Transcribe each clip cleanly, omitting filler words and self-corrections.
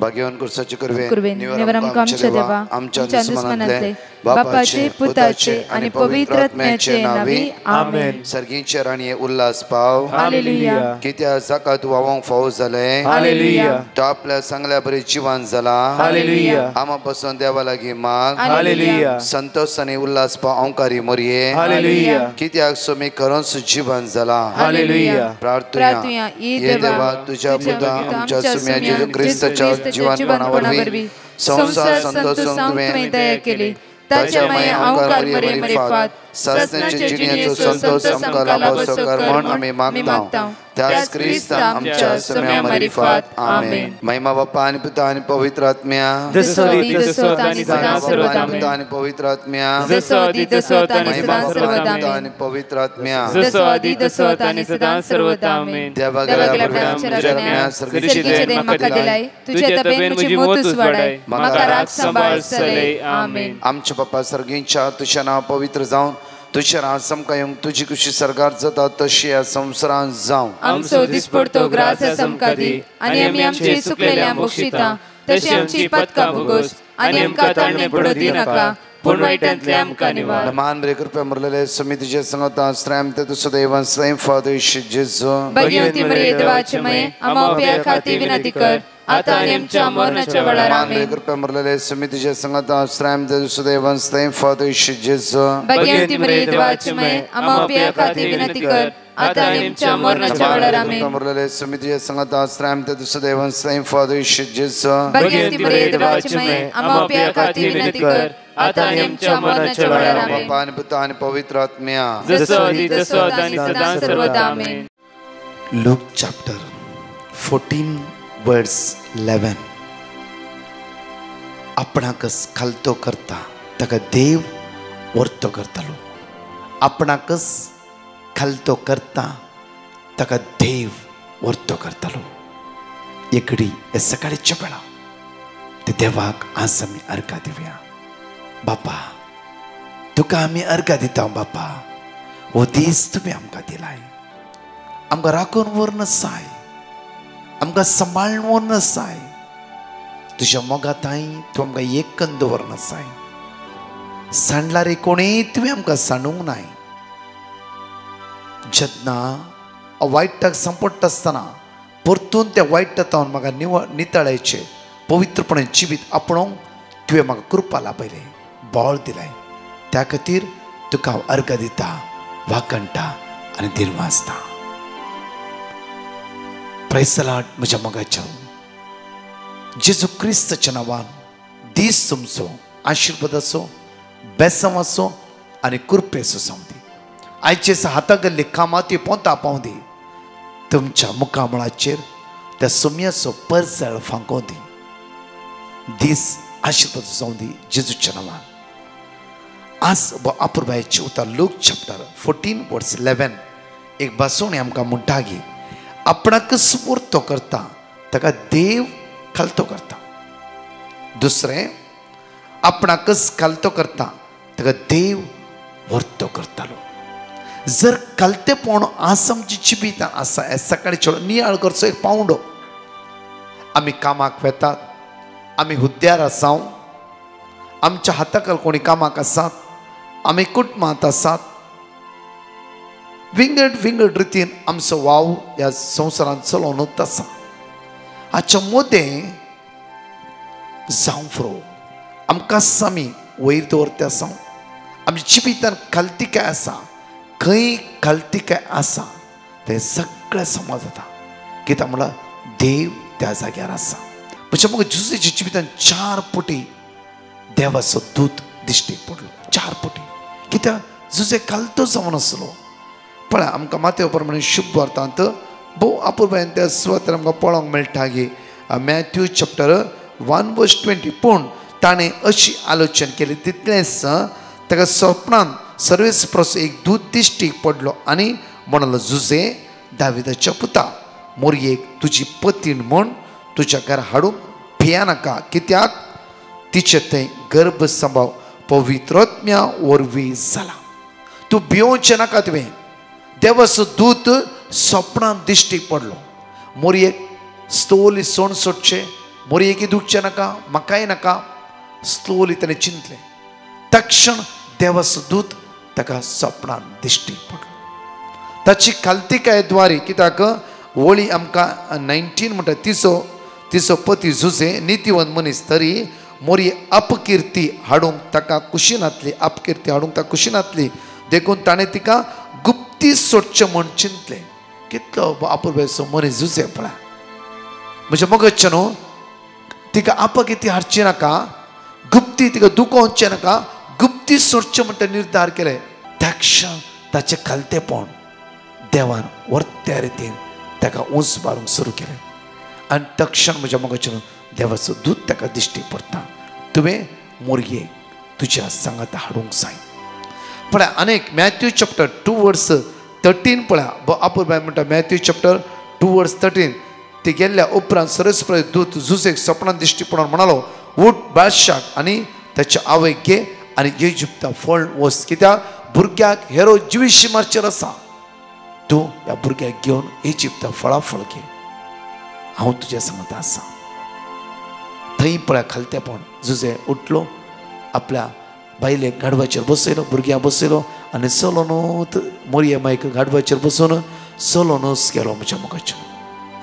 भाग्यवान कुर्साचे कुर्वेन निवर आमच्या देवा आमच्या दुश्मनांतले बापाचे पुताचे आणि पवित्र आत्म्याचे नावी आमेन. सर्गींचे राणी उल्हास पाव हालेलुया. कित्या जाका तू वावंक फावो जाले हालेलुया. तो आपल्या चांगल्या बरी जिवान जाला हालेलुया. आमा पासून देवा लागी माग हालेलुया. संतोष आणि उल्हास पाव औंकारी मोरये हालेलुया. कित्याक सोमी करून जीवन जाला हालेलुया. प्रार्थना ये देवा तुझ्या पुता आमच्या सुम्या जेजू ख्रिस्ताच्या जीवनपणावरवी संसार संतोषून तुवें दया केली. ताच्या माया औंकार मरे फात सस्त्याचे जिणेचो संतोष आमकां लाभो कर म्हण आमी मागता. त्याच ख्रिस्त आमच्या सुम्या मरे फात आमेन. महिमा बापा आणि पिता आणि पवित्र आत्म्या जसो आणि सदा सर्वदा पिता आणि पवित्र आत्म्या जसो आणि महिमा सदा बापा सर्वदा आणि पिता आणि पवित्र आत्म्या जसो आणि सदा सर्वदा आमेन. देवा सर्गीचे देण म्हाका दिलाय तुझे तबेन म्हजी मोतूच वाडाय म्हाका राख सांबाळ सलय आमेन. आमच्या बापा सर्गींच्या तुझे नाव पवित्र जावन तुझे नाव समका येवंक तुझी खुशी सरकार जाता तशी ह्या संवसारांत जावं. आमचो दिसपडतो ग्रास आमकां दी आनी आमी आमची सुकलेल्या बक्षिता तशी आमची पदकां भोगोस आनी आमकां ताणणे पडू दी नाका पूण वायटांतले आमकां निवार. मान बरे कृपया मरलेले समितीचे संगता श्रेम ते तुझं देवन स्वयं फादर जेजू भगवंती मरिये देवाचे मये आम्हा उप्या खाती विनंती कर आता आनी आमच्या मरणाच्या वेळार आमेन. कृपया मरलेले समितीचे संगता श्रेम ते तुझं देवन स्वयं फादर जेजू भगवंती मरिये देवाचे मये आम्हा उप्या खाती विनंती कर आता आनी आमच्या मरणाच्या वेळार आमेन. मरलेले समितीचे संगता श्रेम ते तुझं देवन स्वयं फादर जेजू भगवंती मरिये देवाचे मये आम्हा उप्या खाती विनंती कर आता आनी आमच्या मरणाच्या वेळार आमेन. बापा आणि पिता आणि पवित्र आत्म्या जसो आणि सदा सर्वदा आमेन. लूक चॅप्टर 14 वर्स 11 आपणाकच खालतो करता ताका देव वर्तो करतालो. आपणाकच खालतो करता ताका देव वर्तो करतालो. एकडी हे सकाळीच्या वेळा ते देवाक आज आमी अर्घा दिवया. बापा तुका आमी अर्घा दिता. बापा हो दीस तुमी आमकां दिलाय. आमकां राखून व्हरनसाय आमकां सांबाळून व्हरनसाय. तुज्या मोगाताय तूं आमकां एकन दवरनसाय. सांडलारे कोणेय तुवें आमकां सांडूंक नाय. जेन्ना वायटाक सांपडटा आसतना परतून त्या वायटांतावन म्हाका नितळायचे पवित्रपणे जिवीत आपणोवंक तुवें म्हाका कृपा लाभयले बळ दिलाय. त्या खातीर तुका हांव अर्घ दिता वाकणटा आनी दिनवासता. Praise the Lord. म्हज्या मोगाच्या जेजू क्रिस्ताच्या नांवान दीस तुमचो आशिर्वादाचो बेसम आसो आनी कृपेचो समदी. आयचे हाता गेल्ले कामां पोंता पावंदी तुमच्या मुखामळाचेर त्या सुम्याचो परसळ फांको दी. दीस आशिर्वाद जावं दी जेजूच्या नांवान. आज अपुरबायेची उतर लूक चॅप्टर 14 वर्स 11 एक बासोणी आमकां म्हणटा की आपणाकच वर्तो करता ताका देव खालतो करता. दुसरें आपणाकच खालतो करता ताका देव वर्तो करतालो. जर खालतेपण आज आमची जिवितां आसा हे सकाळी चड नियाळ करचो एक पावंडो. आमी कामाक वेतात आमी हुद्द्यार आसाव आमच्या हाताखाल कोणी कामाक आसात आमी कुटुंबांत आसात विंगड रितीन आमचो वाव ह्या संवसारांत चलोवनूच आसा. हाच्या मदें जावं फुरो आमकांच आमी वयर दवरते आसा. आमच्या जिवितान खालती काय आसा खंय खालती काय आसा तें सगळें समज जाता. कित्याक म्हळ्यार देव त्या जाग्यार आसा. म्हणजे म्हाका जुसेच्या जिवितान 4 पटी देवाचो दूत दिश्टीक पडलो. 4 पटी. कित्याक जुसे खालतो जावन आसलो. पळय आमकां मातेव प्रमाणे शुभ वार्तांत भोव अपुरबायेन त्या सुवातेर आमकां पळोवंक मेळटा की मॅथ्यू चॅप्टर 1 वर्स 20 पूण ताणें अशी आलोचना केली तितलेंच ताका स्वप्नांत सर्वेस प्रोस एक दूत दिश्टीक पडलो आनी म्हणलो जुसे दाविदाच्या पुता मोरयेक तुजी पतीण म्हण तुज्या घरा हाडून भिया नाका. कित्याक तिचे थंय गर्भ संभाव पवित्रात्म्या वरवीं जाला. तूं भिवचें नाका. तुवें देवाचो दूत स्वप्नांत दिश्टीक पडलो. मोरयेक स्तोल इसवण सोडचें मोरयेकी दुखचे नाका म्हाकाय नाका. स्लोली ताणें चिंतलें. तक्षण देवाचो दूत ताका सपनान दिश्टी पडलो. ताची खालतिकाय द्वारी कित्याक वळी आमकां 19 म्हणटा तिचो पती झुजे नितीवंत मनीस तरी मोरये अपकिर्ती हाडूंक ताका कुशीनातली. अपकिर्ती हाडूंक ताका कुशीनातली देखून ताणें तिका गुप्ती सोडचें म्हूण चिंतलें. कितलो अपुरबायचो मनीस झुजे पळय. म्हणजे मगच्चे न्हू तिका अपकिर्ती हाडची नाका. गुप्ती तिका दुखोवचें नाका. गुप्ती सोडचें म्हणटा निर्धार केलें. तक्षण ताचें खालतेपण देवान वर्त्या रितीन ताका उंच मारूंक सुरू केलें. आनी तक्षण म्हज्या मगच्चे देवाचो दूत ताका दिश्टी पडटा. तुवें मोरये तुज्या सांगात हाडूंक जाय. पळय अनेक मॅथ्यू चॅप्टर 2:13 पळय. अपुरबाय म्हणटा मॅथ्यू चॅप्टर 2:13 ते गेल्ल्या उपरांत सरस्वती दूत झुजेक सपनान दिश्टी पडून म्हणालो उठ बादशाक आनी ताच्या आवयक घे आनी इजिप्ता फळ वच कित्याक भुरग्याक हेरो जिवीशी मारचेर आसा. तूं ह्या भुरग्याक घेवन इजिप्ता फळाफळ घे. हांव तुज्या सांगत आसा. थंय पळय खालतेपण झुजे उठलो. आपल्या बायलेक गाडवाचेर बसयलो. भुरग्याक बसयलो आनी चलोनूच मोरये मायक गाडवाचेर बसून चलोनूच गेलो म्हज्या मगच्चे.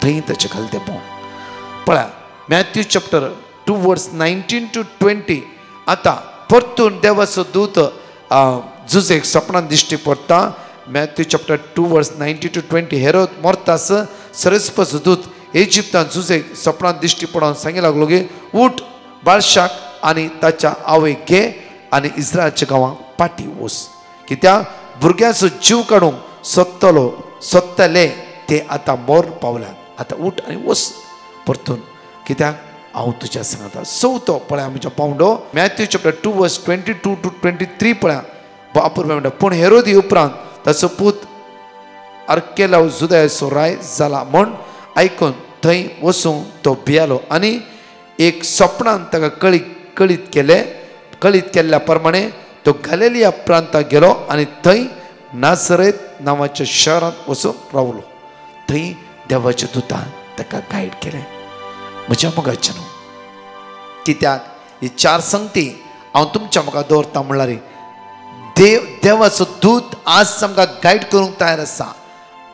थंय ताचें खालतेपण पळय. मॅथ्यू चॅप्टर 2:19-20 आतां परतून देवाचो दूत झुजेक सपनान दिश्टी पडटा. मॅथ्यू चॅप्टर 2:19-20 हेरोद मरतास सरस्वतीचो दूत इजिप्तान झुजेक सपनान दिश्टी पडोवन सांगूंक लागलो की उठ बादशाक आनी ताच्या आवयक घे आनी इस्रायलच्या गांवांक पाटी वच कित्याक भुरग्याचो जीव काडूंक सोदतले ते आतां मोर पावल्यात. आतां उठ आनी वच परतून कित्याक हांव तुज्या सांगता. चवथो पळय आमच्या पावंडो मॅथ्यू चॅप्टर 2:22-23 पळय. अपुरबाय म्हणटा पूण हेरोदी उपरांत ताचो पूत आर्केलाव जुदायाचो राय जाला म्हूण आयकून थंय वचूंक तो भियेलो आनी एक सपनान ताका कळीत केल्ल्या प्रमाणे तो गलिलिया प्रांताक गेलो आनी थंय नासरेत नांवाच्या शहरांत वचून रावलो. थंय देवाच्या दुतान ताका गायड केलें. म्हज्या मोगाचे न्हू कित्याक ही 4 संगती हांव तुमच्या मुखार दवरता म्हणल्यार देवाचो दूत आज आमकां गायड करूंक तयार आसा.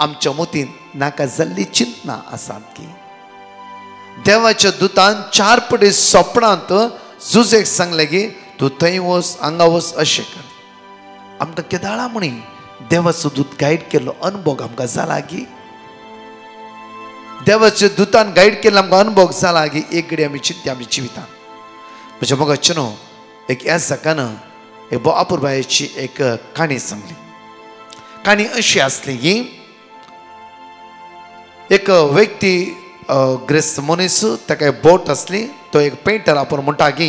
आमच्या मोतीन नाका जाल्ली चिंतना आसात की देवाच्या दुतान 4 पटी सपनांत झुजेक सांगलें की तूं थंय वच हांगा वच अशें कर. आमकां केदाळा म्हणी देवाचो दूत गायड केल्लो अनुभव आमकां जाला की देवाच्या दुतान गायड केल्लो आमकां अनुभव जाला की एक घडी आमी चिंतता आमी जिवितान. म्हज्या मोगाचे न्हू एक ह्या सकान एक अपुरबायेची एक काणी सांगली. काणी अशी आसली की एक व्यक्ती ग्रेस्त मनीस ताका बोट आसली. तो एक पेंटर आपूण म्हणटा की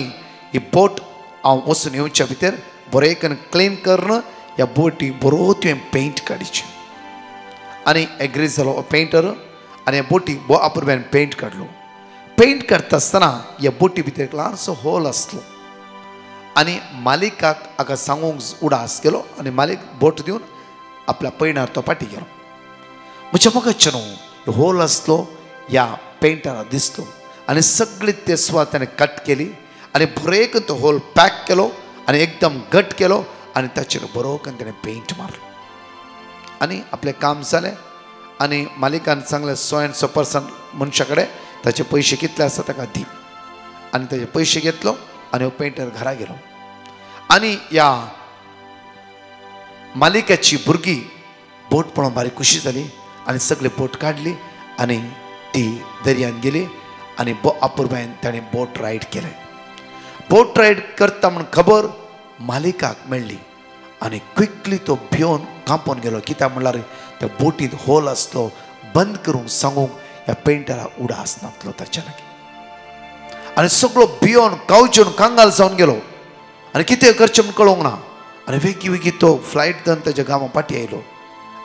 ही बोट हांव वचून येवच्या भितर बरें करून क्लीन करून ह्या बोटी बरो तुवें पेंट काडची. आनी एग्री जालो पेंटर आनी ह्या बोटी अपुरबायन पेंट काडलो. पेंट करता आसतना ह्या बोटी भितर एक ल्हानसो होल आसलो आनी मालिकाक हाका सांगूंक उडास केलो आनी मालीक बोट दिवन आपल्या पैणार तो फाटी गेलो. म्हज्या मोगाचे न्हू होल आसलो ह्या पेंटराक दिसलो आनी सगळी ते सुवात ताणें कट केली आनी बरें करून तो होल पॅक केलो आनी एकदम घट केलो आनी ताचेर बरो करून ताणें पेंट मारलो आनी आपलें काम जालें. आनी मालिकान सांगलें 100% मनशा कडेन ताचे पयशे कितले आसा ताका दी. आनी ताचे पयशे घेतलो आनी हो पेंटर घरा गेलो. आनी ह्या मालिकाची भुरगीं बोट पळोवन बारीक खुशी जाली आनी सगळी बोट काडली आनी ती दर्यान गेली आनी अपुरबायन ताणें बोट रायड केलें. बोट रायड करता म्हूण खबर मालिकाक मेळ्ळी आनी क्विकली तो भिवन कांपोवन गेलो. कित्याक म्हणल्यार त्या बोटींत होल आसलो बंद करूंक सांगूंक ह्या पेंटराक उडास नासलो ताच्या लागीं. आनी सगळो भियोन कावचून कांगाल जावन गेलो आनी कितें करचें म्हूण कळोंक ना. आनी वेगी वेगी तो फ्लायट धरून ताच्या गांवां फाटी आयलो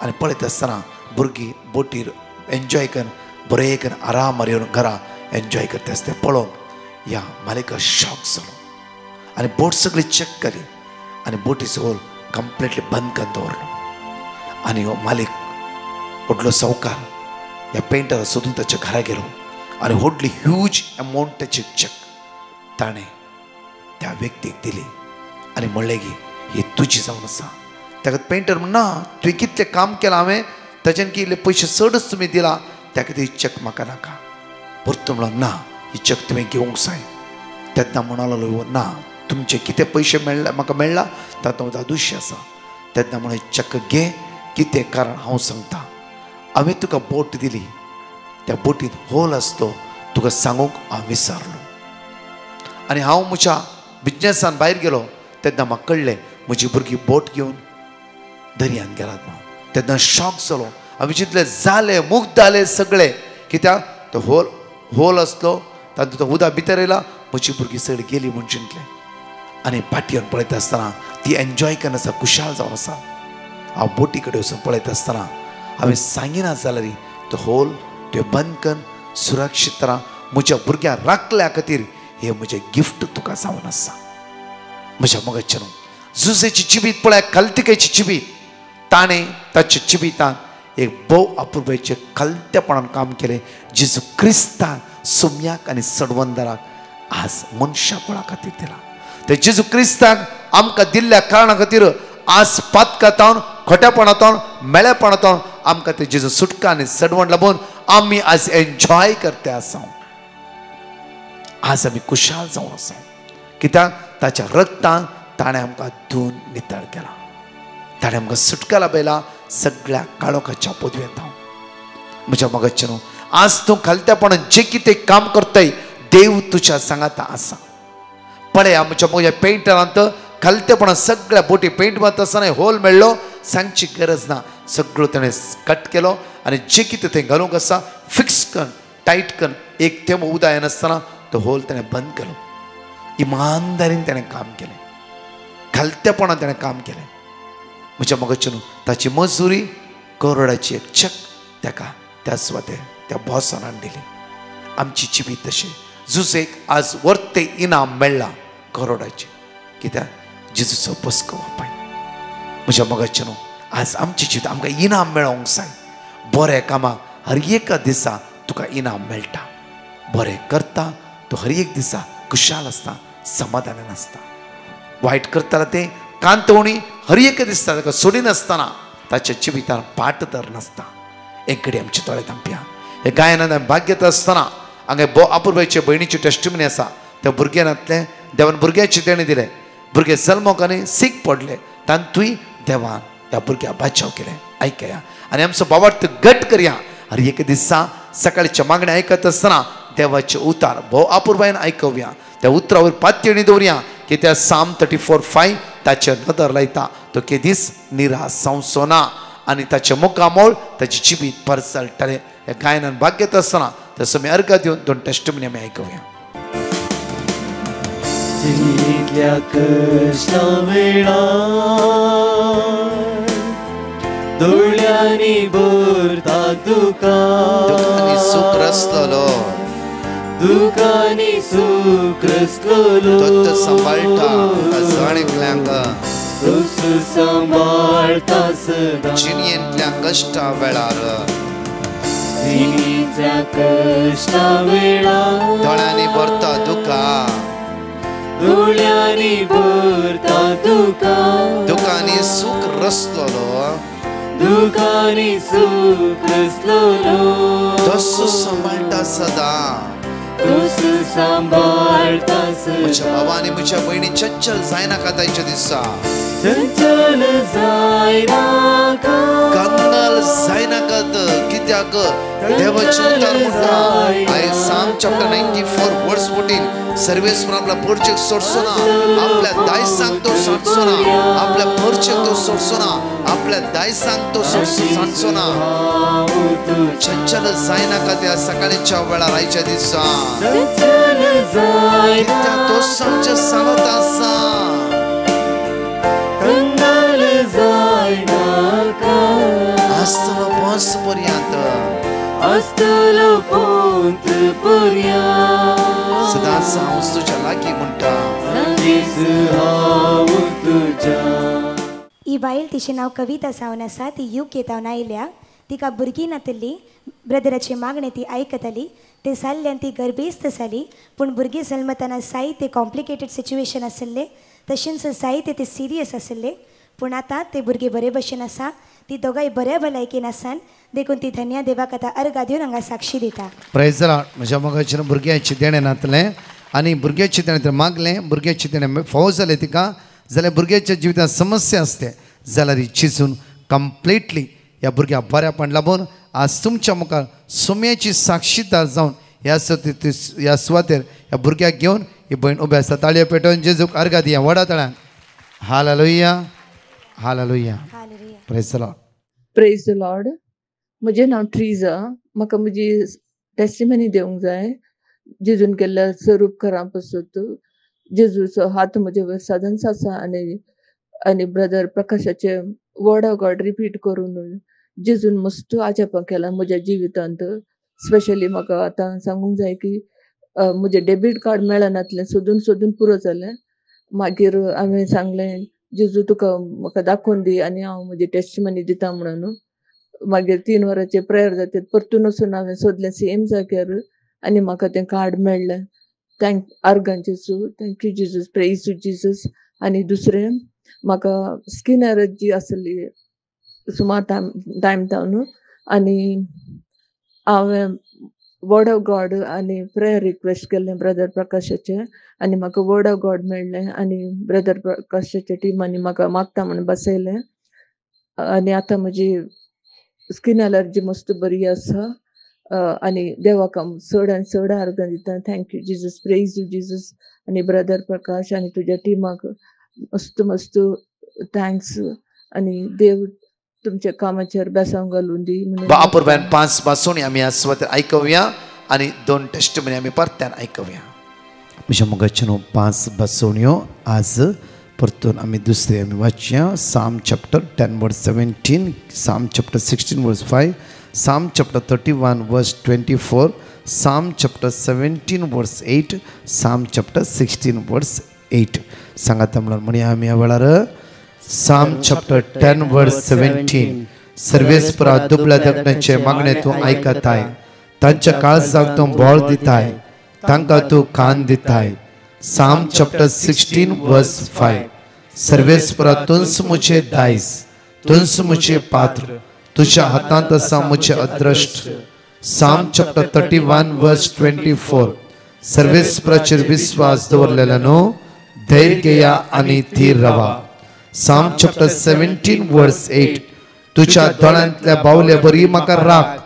आनी पळयत आसतना भुरगीं बोटीर एन्जॉय करून बरें करून आराम येवन घरा एन्जॉय करता आसता तें पळोवन ह्या मालिका शॉक जालो आनी बोट सगळी चॅक केली आनी बोटीचो होल कंप्लिटली बंद करून दवरलो. आनी हो मालीक व्हडलो सावकार ह्या पेंटरा सोदून ताच्या घरा गेलो आणि व्हडली ह्यूज अमाऊंटाची चेक ताणें त्या व्यक्तीक दिली आनी म्हणलें की ही तुजी जावन आसा. ताका पेंटर म्हणना तुवें कितलें काम केलां हांवें ताच्यान की इल्ले पयशे चडच तुमी दिला त्या खातीर ही चेक म्हाका नाका. परतो म्हणलो ना ही चेक तुवें घेवंक जाय. तेन्ना म्हणूंक लागलो ना तुमचे कितें पयशे मेळ्ळे म्हाका मेळ्ळा तातूंत 200 आसा. तेन्ना म्हणून चेक घे कितें कारण हांव सांगता. हांवें तुका बोट दिली त्या बोटींत होल आसलो तुका सांगूंक हांव विसरलो आनी हांव म्हज्या बिजनेसान भायर गेलो तेन्ना म्हाका कळ्ळें म्हजी भुरगीं बोट घेवन दर्यांत गेलात म्हणून. तेन्ना शॉक जालो. हांवें चिंतलें जालें मुक्त जालें सगळें कित्याक तो होल आसलो तातूंत तो उदक भितर येयला म्हजी भुरगीं सगळीं गेलीं म्हूण चिंतलें. आनी फाटीर पळयता आसतना ती एन्जॉय करना आसा खुशाल जावन आसा. हांव बोटी कडेन वचून पळयता आसतना हांवें सांगिना जाल्यार तो होल तुवें बंद कर सुरक्षीत राव म्हज्या भुरग्यांक राखल्या खातीर हे म्हजें गिफ्ट तुका जावन आसा. म्हज्या मोगाचें जुजेची जिबीत पळय कल्तिकेची जिबीत ताणें ताच्या जिबितांत एक भोव अपुरबायेचें कल्तेपणान काम केलें. जेजू क्रिस्ताक सुम्याक आनी सडवंदराक आज मनशापळा खातीर दिला. ते जेजू क्रिस्ताक आमकां दिल्ल्या कारणा खातीर आज पातकातावन खोटेपणांतून मेळेपणांतून आमकां ते जेजू सुटका आनी सडवण लाभून आमी आज एन्जॉय करते आसा. आज आमी खुशाल जावन आसा कित्याक ताच्या रक्तान ताणें आमकां धुवन नितळ केला. ताणें आमकां सुटका लाभयला सगळ्या काळोखाच्या पदवेंत. म्हज्या मोगाचें न्हू आज तूं खालत्यापणान जें कितें काम करतय देव तुज्या सांगाता आसा. पळय आमच्या म्हज्या पेंटरांत खालतेपणान सगळ्या बोटी पेंट मारता आसतना होल मेळ्ळो सांगची गरज ना. सगळो ताणें कट केलो आनी जें कितें थंय घालूंक आसा फिक्स कर टायट कर. एक थेंब उदक येनासतना तो होल ताणें बंद केलो. इमानदारीन ताणें काम केलें खालतेपणान ताणें काम केलें. म्हज्या मोगाचें न्हू ताची मजुरी करोडाची एक चेक ताका त्या सुवातेर त्या बॉसान दिली. आमची जिबीत तशी जुजेक आज वर्ते इनाम मेळ्ळा करोडाची कित्याक जेजूचो बसको वापाय. म्हज्या मोगाचें न्हू आज आमची जिबीत आमकां इनाम मेळोंक जाय. बरें कामाक हर एका दिसा तुका इनाम मेळटा. बरें करता तूं हर एक दिसा खुशाल आसता समाधानान आसता. वायट करताना तें कांतवणी हर एक दिसता ताका सोडिनासतना ताच्या जिबितान पाट तर नासता. एक घडी आमचे दोळे धांपया. हे गायनान भाग घेता आसतना हांगा अपुरबायचे भयणीची टेस्टिमनी आसा. त्या भुरग्यानांतले देवान भुरग्याची देणी दिले. भुरगे जल्मोक आनी सीक पडले तांतूय देवान ह्या भुरग्याक बाचाव केले. आयकया आनी आमचो बाबार्थ घट करया. हर एक दिसा सकाळच्या मागणी आयकत आसतना देवाचे उतार भोव अपुरबायेन आयकवया. त्या उतरावर पातयेणी दवरया की त्या साम 34:5 ताचे नदर लायता. तो केदीस निराश संवसोना आनी ताचे मुखामोळ ताची जिबीत परसळटले. ह्या गायनान भाग घेता आसतना तसो आमी अर्घ दिवन 2 टेस्टिमनी आमी आयकवया. जितल्या कश्टा वेळार दोळ्यांनी भरता दुकान सुख रसलो दुकानी सुख रसलो तो सांबाळटा जाणेकल्यांक तोस सांबाळता सदा जिणयेंतल्या कश्टा वेळार जिणेच्या कश्टा वेळार दोळ्यांनी भरता दुकान दोळ्यांनी भरता दुकान दुकानी सुख रसलो दुकानी सुख रसलो तसो सांबाळटा सदा. तोस सांबाळता म्हज्या सदा बाबा आनी म्हज्या भयणी चंचल जायनाका तांच्या दिसा चंचल जायनाका कंगाल जायनाकात कित्याक देवाचे उतार म्हणटा आय साम चॅप्टर 94 वर्स 14 सर्वेस्वर आपला परचेक सोडचो ना. आपल्या दायसांक तो सोडचो ना. आपल्या परचेक तो सोडचो ना. आपल्या दायसांक तो सांडचो ना. चंचल जायनाका त्या सकाळीच्या वेळार आयच्या दिसा कित्याक तो आमच्या सांगत आसा. कंगाल जायनाका आसतलो पोंस पर्यंत आसतलो पोंत पर्यंत सदांच हांव तुज्या लागीं म्हणटा दीस हांव तुज्या. ही बायल तिचें नांव कविता जावन आसा. ती UK तावन आयल्या. तिका भुरगीं नातल्ली. ब्रदराची मागणी ती आयकताली. ते जाल्ले आनी ती गर्भेस्त जाली पूण भुरगीं जल्मतना जायते कॉम्प्लिकेटेड सिच्युएशन आशिल्ले तशेंच जायते ते सिरियस आशिल्ले पूण आतां ते भुरगे बरे भशेन आसा ती दोगांय बऱ्या भलायकेन आसान देखून ती धन्या देवाक आतां अर्घ दिवन हांगा साक्षी दिता. Praise the Lord. म्हज्या मोगाचेर भुरग्याचें देणें नातलें आनी भुरग्याचें देणें मागलें भुरग्याचें देणें फावो जालें तिका जाल्यार भुरग्याच्या जिवितांत समस्या आसते जाल्यार ही चिजून कंप्लिटली ह्या भुरग्याक बऱ्यापण लाभून आज तुमच्या मुखार सुम्याची साक्षीदार जावन ह्या सुवातेर ह्या भुरग्याक घेवन ही भयण उबी आसा. ताळयो पेटोवन जेजूक अर्घ दिया व्हडा तळ्यान. Hallelujah hallelujah. Praise the Lord. Praise the Lord. म्हजें नांव ट्रिजा. म्हाका म्हजी टेस्टिमनी दिवंक जाय. जेजून केल्ल्या सर्व उपकारां पासत जेजूचो हात म्हजे वयर सदांच आसा आनी ब्रदर प्रकाशाचे वर्ड ऑफ गॉड रिपीट करून जेजून मस्त आजापां केला म्हज्या जिवितांत. स्पेशली म्हाका आतां सांगूंक जाय की म्हजें डेबिट कार्ड मेळनातलें सोदून सोदून पुरो जालें. मागीर हांवें सांगलें जेजू तुका म्हाका दाखोवन दी आनी हांव म्हजी टेस्टिमनी दिता म्हणून. मागीर 3 वरांचे प्रेयर जातात परतून वचून हांवें सोदलें सेम जाग्यार आनी म्हाका तें कार्ड मेळ्ळें. आर्गांचे सू thank you Jesus. Praise to Jesus. आनी दुसरें म्हाका स्किन एलर्जी आसली सुमार टायम जावन आनी हांवें वर्ड ऑफ गॉड आनी प्रेयर रिक्वेस्ट केल्लें ब्रदर प्रकाशाचें आनी म्हाका वर्ड ऑफ गॉड मेळ्ळें आनी ब्रदर प्रकाशाच्या टिमांनी म्हाका मागता म्हणून बसयलें आनी आतां म्हजी स्किन एलर्जी मस्त बरी आसा आनी देवाक हांव चड आनी चड आर्गां दिता. Thank you Jesus. Praise you Jesus. आनी ब्रदर प्रकाश आनी तुज्या टिमाक मस्त मस्त थँक्स आनी देव तुमच्या कामाचेर बेसांव घालून दी म्हणून. बापूरबान 5 बासून आमी ह्या सुवातेर आयकवया आनी 2 टेस्टिमनी आमी परत्यान आयकवया. म्हज्या मोगाचे न्हू 5 बासोवण्यो आज परतून आमी दुसरे आमी वाचया. साम चॅप्टर 10 वर्स 17, साम चॅप्टर 16 वर्स 5, साम चॅप्टर 31 वर्स 24, साम चॅप्टर 17 वर्स 8, साम चॅप्टर 16 वर्स 8. सांगात म्हणून म्हणया आमी ह्या वेळार साम चॅप्टर 10 वर्स 17. सर्वेस्परा दुबळ्या देगणाचे मागणे तूं आयकताय, तांच्या काळजाक तूं बोळ दिताय, तांकां तूं कान दिताय. साम चॅप्टर 16 वर्स 5. सर्वेस्परा तुंस मुझे दायज, तुंस मुझे पात्र, तुझ्या हातांत आसा मुझे अदृष्ट. साम चॅप्टर 31 वर्स 24. सर्वेस्पराचेर विश्वास दवरलेल्यानो धैर्य घेया आनी थीर रावा. साम चॅप्टर 17 वर्स 8. तुझ्या दोळ्यांतल्या बावले बरी म्हाका राख,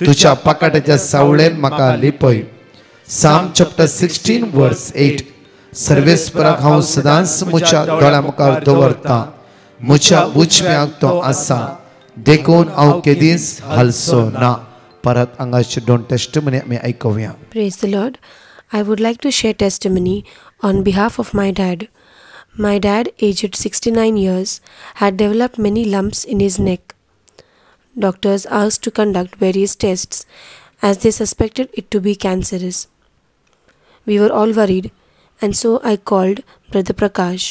तुझ्या पाकाटाच्या सावळेन म्हाका लिपय. साम चॅप्टर 16 वर्स 8. सर्वेस्पराक हांव सदांच म्हज्या दोळ्या मुखार दवरता, म्हज्या उजव्याक तो आसा, देखून हांव केदींच हालसो ना. परत हांगाचे 2 टेस्टिमनी आमी आयकवया. Praise the Lord. I would like to share testimony on behalf of my dad. My dad, aged 69 years, had developed many lumps in his neck. Doctors asked to conduct various tests as they suspected it to be cancerous. We were all worried, and so I called Brother Prakash,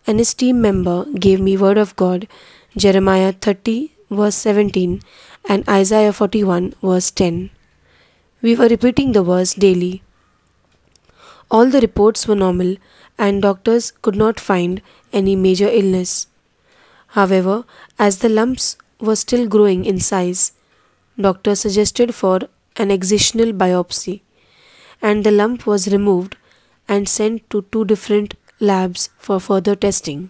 and his team member gave me word of God, Jeremiah 30 verse 17 and Isaiah 41 verse 10. We were repeating the verse daily. All the reports were normal and doctors could not find any major illness. However, as the lumps were still growing in size, doctors suggested for an excisional biopsy, and the lump was removed and sent to 2 different labs for further testing.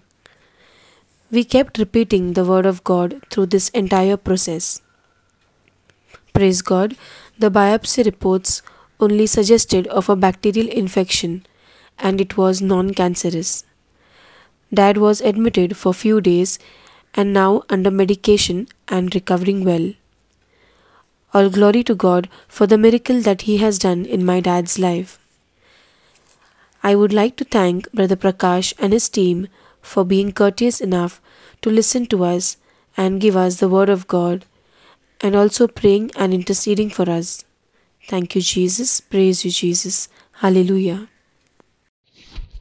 We kept repeating the word of God through this entire process. Praise God, the biopsy reports only suggested of a bacterial infection and it was non-cancerous. Dad was admitted for few days and now under medication and recovering well. All glory to God for the miracle that He has done in my dad's life. I would like to thank Brother Prakash and his team for being courteous enough to listen to us and give us the word of God and also praying and interceding for us. Thank you, Jesus. Praise you, Jesus. Hallelujah.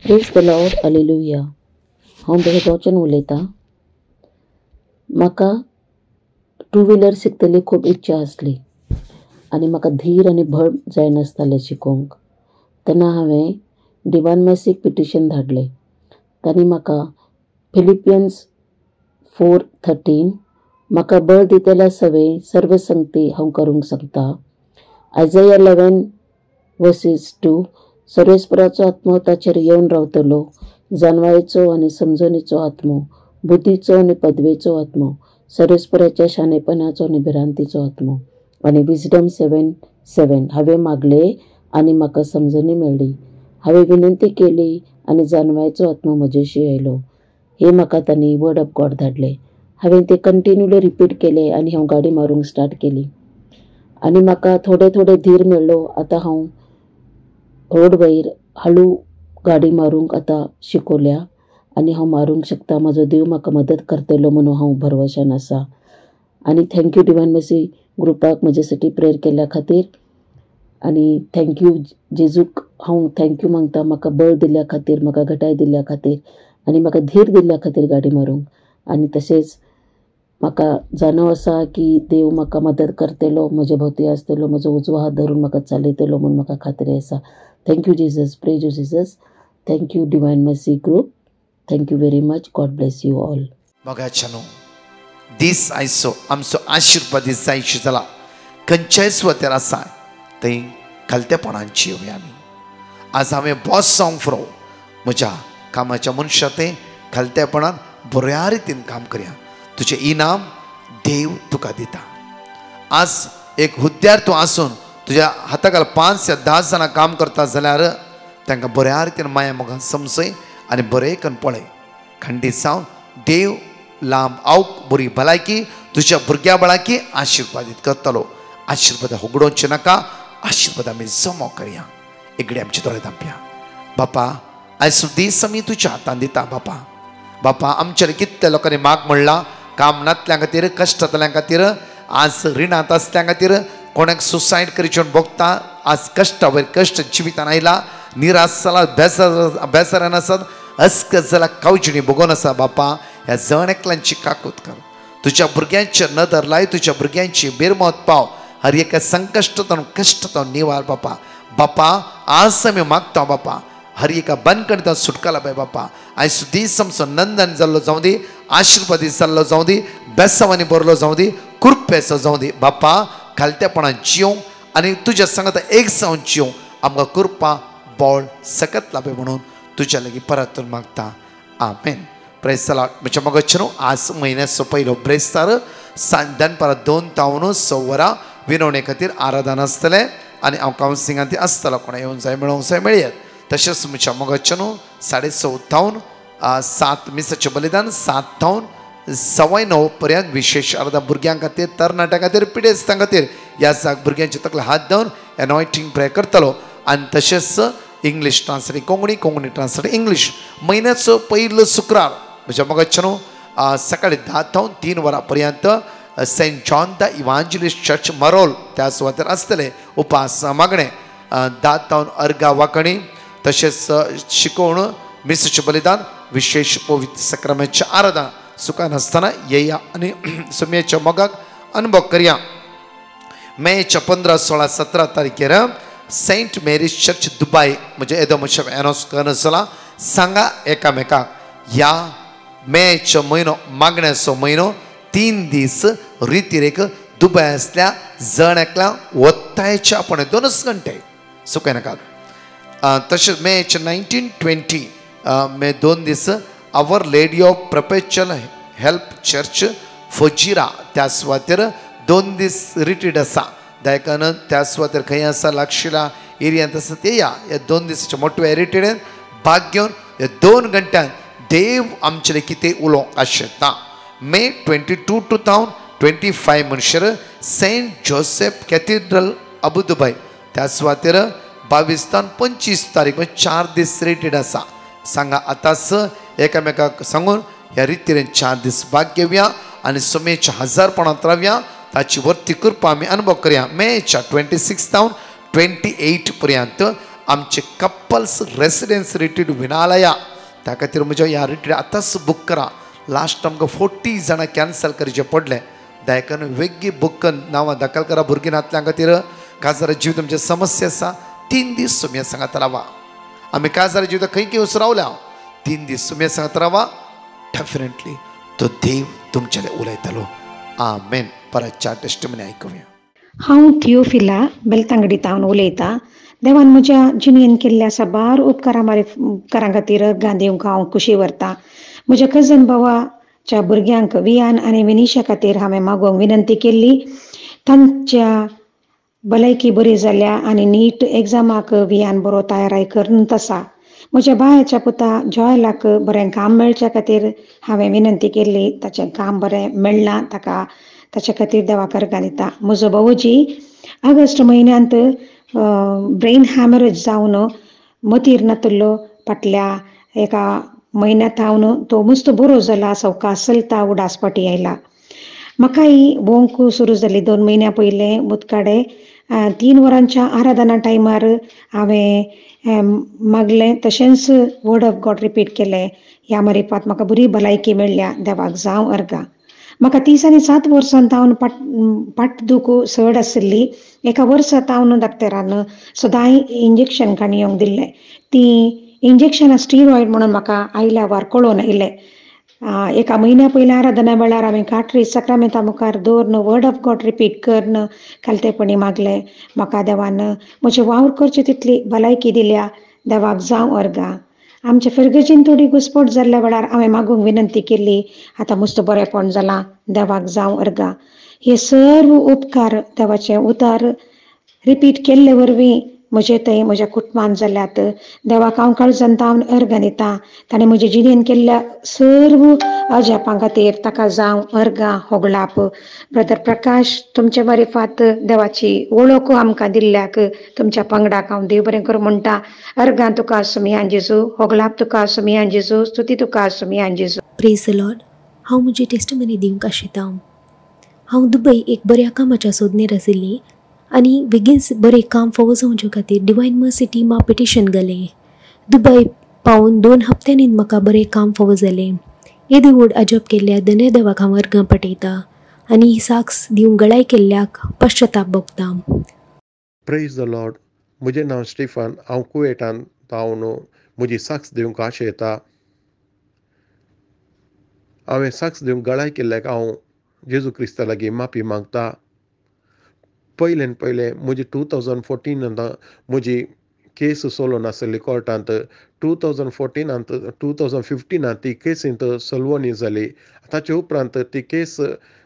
Praise the Lord. Hallelujah. हांव बेगोचन उलयतां. म्हाका 2 wheeler शिकतली खूब इच्छा आसली आनी म्हाका धीर आनी भळ जायनासतालें शिकोवंक. तेन्ना हांवें डिवायन मॅसीक पिटिशन धाडलें. तांणी म्हाका फिलिपियन्स 4:13 म्हाका बळ दितल्या सवय सर्व संगती हांव करूंक सांगता. आयझाया 11:2 सर्वेस्पराचो आत्मो ताचेर येवन रावतलो, जानवायेचो आनी समजणेचो आत्मो, बुद्धीचो आनी पदवेचो आत्मो, सर्वेस्पराच्या शाणेपणाचो आनी भिरांतीचो आत्मो. आनी विजडम 7:7 हांवें मागलें आनी म्हाका समजणी मेळ्ळी. हांवें विनंती केली आनी जानवायेचो आत्मो म्हजेशी आयलो. हे म्हाका तांणी वर्ड ऑफ गॉड धाडले. हांवें तें कंटिन्युली रिपीट केलें आनी हांव गाडी मारूंक स्टार्ट केली. आनी म्हाका थोडे धीर मेळ्ळो. आतां हांव रोड वयर हळू गाडी मारूंक आतां शिकोल्या आनी हांव मारूंक शकता. म्हाजो देव म्हाका मदत करतलो म्हणून हांव भरवशान आसा. आनी थँक्यू डिवायन मर्सी ग्रुपाक म्हजे साठी प्रेयर केल्या खातीर. आनी थँक्यू जेजूक हांव थँक्यू मागता म्हाका बळ दिल्ल्या खातीर, म्हाका घटाय दिल्ल्या खातीर आनी म्हाका धीर दिल्ल्या खातीर गाडी मारूंक. आनी तशेंच म्हाका जाणव आसा की देव म्हाका मदत करतलो, म्हजे भोवती आसतलो, म्हजो उजवो हात धरून म्हाका चलयतलो म्हणून म्हाका खात्री आसा. Thank you Jesus. Praise you Jesus. Thank you Divine Mercy group. Thank you very much. God bless you all. मोगाच्यानो दीस आयचो आमचो आशिर्वादीत जायची जाला. खंयच्याय सुवातेर आसा थंय खालतेपणांची येवया आमी. आज हांवें बॉस जावंक फुरो म्हज्या कामाच्या मनशां तें खालतेपणान बऱ्या रितीन काम करया. तुजें इनाम देव तुका दिता. आज एक हुद्द्यार तूं आसून तुज्या हाताखाल 5 या 10 जाणां काम करता जाल्यार तांकां बऱ्या रितीन माया मोगान समजय आनी बरें करून पळय. खंडीत जावन देव लांब आवक बरी भलायकी तुज्या भुरग्या बाळाकी आशिर्वादीत करतलो. आशिर्वाद उगडोवचे नाका. आशिर्वाद आमी जमो करया. एकडे आमचे दोळे धांपया. बापा आयज दीस आमी तुज्या हातान दिता. बापा आमच्या कितल्या लोकांनी माग म्हणला काम नातल्या खातीर, कश्टांतल्या खातीर, आज रिणांत आसल्या खातीर, कोणाक सुसायड करचे भोगता. आज कश्टा वयर कश्ट जिवितान आयला, निराश जाला, बेजारान आसात, अस्कत जाला, कावजिणी भोगोन आसा. बापा ह्या जण एकल्यांची काकूत कर. तुज्या भुरग्यांचेर नदर लाय. तुज्या भुरग्यांची बेरमत पाव. हर एका संकश्टांतून कश्टांतून निवार बापा आज आमी मागता बापा. हर एका बंदकणींतल्यान सुटका लाभय बापा. आयज दीस आमचो नंदन जाल्लो जावं दी, आशिर्वादीत जाल्लो जावं दी, बेसांवांनी भरलो जावं दी, कृपेचो जावं दी. बापा खालतेपणान जियोंक आनी तुज्या सांगात एक जावन जियोंक आमकां कृपा बळ सकत लाभय म्हणून तुज्या लागीं परतून मागता. आमेन. Praise the Lord. म्हज्या मोगाचेनो आज म्हयन्याचो पयलो ब्रेस्तार दनपारां 2 तावन 6 वरां विनवणे खातीर आराधन आसतलें आनी हांव कावन्सिलिंगान ती आसतलो. कोणा येवंक जाय मेळोंक जाय मेळयात. तशेंच म्हज्या मोगाचेनो 6:30 तावन 7 मिसाचें बलिदान 7 तावन 9:15 पर्यंत विशेष आराधना भुरग्यां खातीर, तरणाट्यां खातीर, पिडेस्तां खातीर ह्या जाग भुरग्यांचे तकले हात दवन एनॉयटींग प्रेयर करतलो. आनी तशेंच English translate Konkani translate English. म्हयन्याचो पयलो शुक्रार म्हज्या मोगाचेनो सकाळीं 10 तावन 3 वरां पर्यंत Saint John the Evangelist Church Marol त्या सुवातेर आसतले. उपास मागणें 10 तावन अर्गा वांकणी. तशेंच शिकोवण, मिसाचें बलिदान, विशेष पवित्र सक्रामेंतचें आराधना सुखान आसतना येया आनी सुमयेच्या मोगाक अनुभव करया. मेच्या 15, 16, 17 तारखेर सेंट मेरीज चर्च दुबय म्हणजे येदो म्हजे एनोस करनासला. सांगा एकामेकाक ह्या मेचो म्हयनो मागण्याचो म्हयनो 3 दीस रितीरेक दुबय आसल्या जण एकल्या वत्तायच्या आपण 2 घंटे सुखय नाकात. तशेंच मेचे 19-20 मे 2 दीस Our Lady of Perpetual Help Church फजिरा त्या सुवातेर 2 दीस रिट्रीट आसा. देखून त्या सुवातेर खंय आसा लागशिला एरियांत आसा ते या 2 दिसाच्या मोठ्या रिट्रीटान भाग घेवन ह्या 2 घंट्यान देव आमचे कितें उलोवंक आशेता. मे 22 to 25 म्हणसर सेंट जोसेफ कॅथिड्रल अबू दुबय त्या सुवातेर 22 तावन 25 तारीख 4 दीस रिट्रीट आसा. सांगा आतांच एकामेकाक सांगून ह्या रितीन 4 दीस भाग घेवया आनी सुमेच्या हजारपणांत रावया. ताची वर्ती कृपा आमी अनुभव करया. मेच्या 26 तावन 28 पर्यंत आमचे कपल्स रेसिडेन्स रिट्रीट विनालया. त्या खातीर म्हज्या ह्या रिट्रीट आतांच बूक करा. लास्ट आमकां 40 जाणां कॅन्सल करचे पडले. देखून वेगळी बूक नांवां दाखल करा. भुरगीं नातल्या खातीर काजारा जीव तुमचे समस्या आसा 3 दीस सुम्या सांगात रावा. आम्ही काजारा जीव खंय खंय उसरावल्या 3 दीस सुम्या सांगात रावा. डेफिनेटली तो देव तुमचे उलयतलो. आमेन. परतच्या टेस्टमनी ऐकूया. हांव थियोफिला बेलतांगडीतावन उलयतां. देवान म्हज्या जिणेंत केल्ल्या साबार उपकारां खातीर अर्गां दिवंक हांव खुशी व्हरतां. म्हज्या कजन भावाच्या भुरग्यांक वियान आनी विनिशा खातीर हांवें मागोवंक विनंती केल्ली. तांच्या भलायकी बरी जाल्या आनी नीट एग्जामाक वियान बरो तयाराय करत आसा. म्हज्या बायाच्या पुता जॉयलाक बरें काम मेळच्या खातीर हांवें विनंती केल्ली. ताचें काम बरें मेळ्ळां ताका. ताचे खातीर देवाक अर्गां दिता. म्हजो भावोजी ऑगस्ट म्हयन्यांत ब्रेन हॅमरेज जावन मतीर नातल्लो. फाटल्या एका म्हयन्यांत हांव तो मस्त बरो जाला. सवकास चलता. उडासपाटी आयला. म्हाकाय भोंवंक सुरू जाली 2 म्हयन्या पयलें मुतकाडे. 3 वरांच्या आराधना टायमार हांवें मागलें तशेंच वर्ड ऑफ गॉड रिपीट केलें. ह्या मारिफात म्हाका बरी भलायकी मेळ्ळ्या. देवाक जावं अर्गां. म्हाका 30 आनी 7 वर्सांत हांव पाठदूख चड आशिल्ली. एका वर्सांत हांव डाक्टरान सदां इंजेक्शन काणयोंक दिल्लें. ती इंजेक्शनां स्टिरॉयड म्हणून म्हाका आयल्या वार कळोवन आयलें. एका म्हयन्या पयलीं आराधना वेळार हांवें काट्री सक्रामेंता मुखार दवरन वर्ड ऑफ गॉड रिपीट करन कालतेपणी मागलें. म्हाका देवान म्हजें वावर करचें तितली भलायकी दिल्या. देवाक जावं अर्गां. आमच्या फेरगेजीन थोडी घुसपट जाल्ल्या वेळार हांवें मागूंक विनंती केल्ली. आतां मस्त बरेंपण जालां. देवाक जावं अर्गां. हे सर्व उपकार देवाचे उतार रिपीट केल्ले वरवीं म्हजे थंय म्हज्या कुटुंबान जाल्यात. देवाक हांव काळजांत हांव अर्गां दितां. ताणें म्हजे जिणेंत केल्ल्या सर्व अजापां खातीर ताका जावं अर्गां होगलाप. ब्रदर प्रकाश तुमचे मारिफात देवाची वळख आमकां दिल्ल्याक तुमच्या पंगडाक हांव देव बरें करूं म्हणटा. अर्गां तुका आसुमियान जेजू. होगलाप तुका आसुमियान जेजू. स्तुती तुका आसुमियान जेजू. Praise the Lord. हांव म्हजी टेस्टमनी दिवंक आशितां. हांव दुबय एक बऱ्या कामाच्या सोदनेर आशिल्ली आनी बेगीनच बरें काम फावो जावचे खातीर डिवायन मर्सी टिमा पिटिशन घालें. दुबय पावून 2 हप्त्यांनी म्हाका बरें काम फावो जालें. येदेवूड अजब केल्ल्या धन्य देवाक हांव अर्गां पठयतां आनी ही साक्स दिवंक गळाय केल्ल्याक पश्चाताप भोगतां. Praise the Lord. म्हजें नांव स्टिफन. हांव कुवेटान पावन म्हजी साक्स दिवंक आशयतां. हांवें साक्स दिवंक गळाय केल्ल्याक हांव जेजू क्रिस्ता लागीं माफी मागतां. पयलें म्हजी 2014 म्हजी केस चलोवन नासली कोर्टांत. 2015 ती केसींत सलवणी जाली. ताचे उपरांत ती केस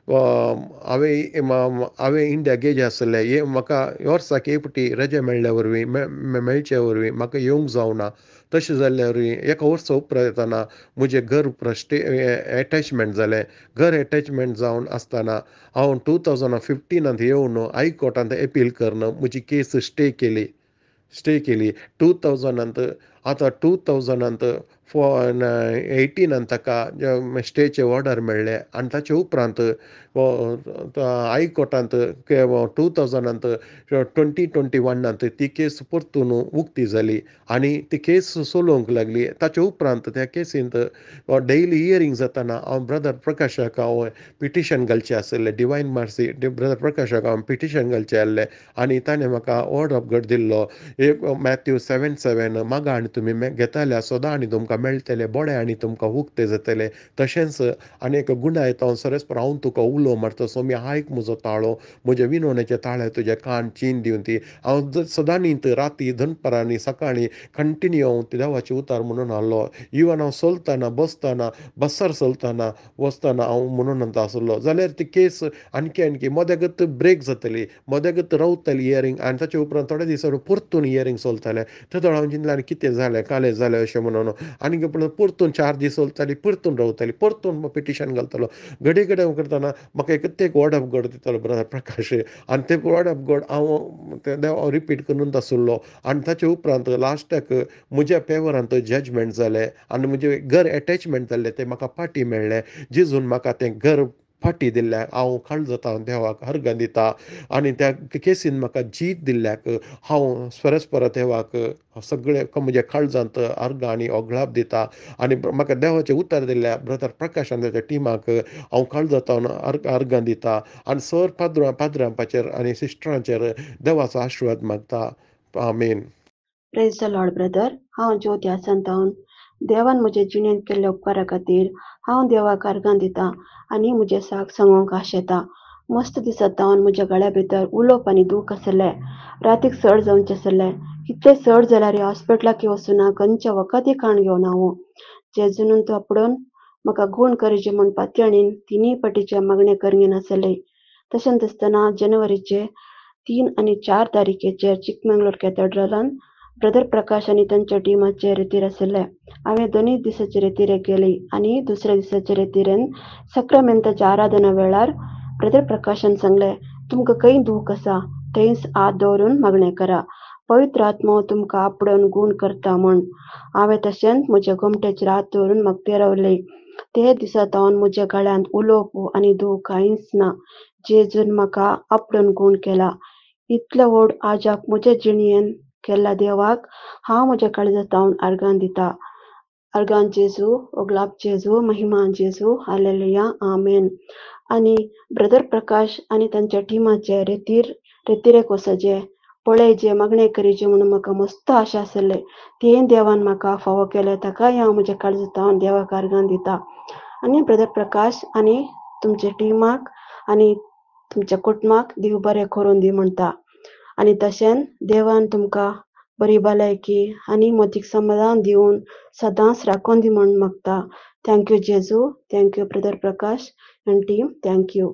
हांवें इंडिया गेजे आसलें. हे म्हाका वर्साक एक फावटी रजे मेळ्ळ्या वरवीं मेळचे वरवीं म्हाका येवंक जावना. तशें जाल्ल्या वरवीं एका वर्सा उपरांत येताना म्हजें घर एटॅचमेंट जालें. घर एटॅचमेंट जावन आसतना हांव 2015 येवन हायकोर्टांत एपील करन म्हजी केस स्टे केली. 2018 ताका स्टेचे ऑर्डर मेळ्ळे आनी ताचे उपरांत हायकोर्टांत 2021 ती केस परतून उक्ती जाली आनी ती केस चलोवंक लागली. ताचे उपरांत त्या केसींत डेली हियरींग जाताना हांव ब्रदर प्रकाशाक हांव पिटिशन घालचें आसलें. डिवायन मार्सी ब्रदर प्रकाशाक हांव पिटिशन घालचें आसलें आनी ताणें म्हाका वर्ड ऑफ गॉड दिल्लो. मॅथ्यू 7:7 मागा आनी तुमी घेताल्या सोदां आनी तुमकां मेळटलें. बोडे आनी तुमकां उक्ते जातले. तशेंच आनीक गुणाय हांव सरस्पर हांव तुका उलो मारता. सो मी आयक म्हजो ताळो. म्हजे विनवणेचे ताळे तुजे कान चीन दिवन ती हांव सदां न्हीद राती दनपारांनी सकाळीं कंटिन्यू हांव देवाचे उतार म्हणून आहलो. इवन हांव चलतना बसतना बसार चलतना वसतना हांव म्हणून आसलो जाल्यार ती केस आणकी मदेगत ब्रेक जातली. मदेगत रावतली हियरींग आनी ताचे उपरांत थोडे दीस परतून हियरींग चलतालें. थंय हांव चिंतलें कितें जालें कालें जालें अशें म्हणून आनी परतून 4 दीस चलताली परतून रावताली परतून पिटिशन घालतालो. घडी करतना म्हाका एक वर्ड ऑफ गॉड दितालो ब्रदर प्रकाश आनी ते वर्ड ऑफ गॉड हांव रिपीट करून आसलो. आनी ताचे उपरांत लास्टाक म्हज्या फेवरांत जजमेंट जालें आनी म्हजें घर एटॅचमेंट जाल्लें तें म्हाका पाटी मेळ्ळें. जेजून म्हाका तें घर फाटी दिल्ल्याक हांव काळजां देवाक अर्गां दिता आनी त्या केसीन म्हाका जीत दिल्ल्याक हांव परस्पर देवाक सगळे म्हज्या काळजांत अर्गां आनी ओगळाप दिता आनी म्हाका देवाचें उतर दिल्ल्या ब्रदर प्रकाश आनी ताच्या टिमाक हांव काळजां अर्गां दिता आनी सर पाद्रांपाचेर आनी सिस्टरांचेर देवाचो आशिर्वाद मागता. Amen. Praise the Lord brother. हांव ज्योती आसंतावन देवान म्हज्या जिणेंत केल्ल्या उपकारा खातीर हांव देवाक अर्गां दिता आनी म्हजे साक सांगूंक आश येता. मस्त दिसता हांव म्हज्या गळ्या भितर उलोवप आनी दूख आसलें. रातीक चड जावचें आसलें. कितलें चड जाल्यार हॉस्पिटलाक वचूना खंयच्या वखदी खाण घेवन हांव जेजून तो आपणून म्हाका गूण करचें म्हूण पातयणीन 3 फावटीचे मागणें करीन आसलें. तशेंच आसतना जानेवारीचे 3 आनी 4 तारखेचेर चिकमंगळूर कॅथॅड्रलान ब्रदर प्रकाश आनी तांच्या टिमाचे रितीर आसले. हांवें दोनूय दिसाचे रितीरेक गेली आनी दुसऱ्या दिसाचे रितीरेन सक्रामेंताच्या आराधना वेळार ब्रदर प्रकाशान सांगलें, तुमकां खंय दूख आसा थंयच हात दवरून मागणें करा, पवित्र आत्मो तुमकां आपणून गूण करता म्हूण. हांवें तशेंच म्हज्या गोमट्याचेर हात दवरून मागते रावलें. ते दिसांत हांव म्हज्या गळ्यांत उलोवप आनी दूख कांयच ना. जेजून म्हाका आपणून गूण केला. इतल्या व्हड आजाक म्हज्या जिणेंत केल्ल्या देवाक हांव म्हज्या काळजांतल्यान अर्गां दिता. अर्गां जेजू, ओगलाप जेजू, महिमा जेजू, हालेलुया, आमेन. आनी ब्रदर प्रकाश आनी तांच्या टिमाचे रितीरेक वचचे, पळयचे, मागणें करीचे म्हणून म्हाका मस्त आशा आसले. तें देवान म्हाका फावो केलें, ताकाय हांव म्हज्या काळजांतल्यान देवाक अर्गां दिता. आनी ब्रदर प्रकाश आनी तुमच्या टिमाक आनी तुमच्या कुटुंबाक देव बरें करून दी म्हणटा. आनी तशेंच देवान तुमकां बरी भलायकी आनी मतीक समाधान दिवन सदांच राखून दी म्हूण मागता. थँक्यू जेजू, थँक्यू ब्रदर प्रकाश एंड टीम, थँक्यू.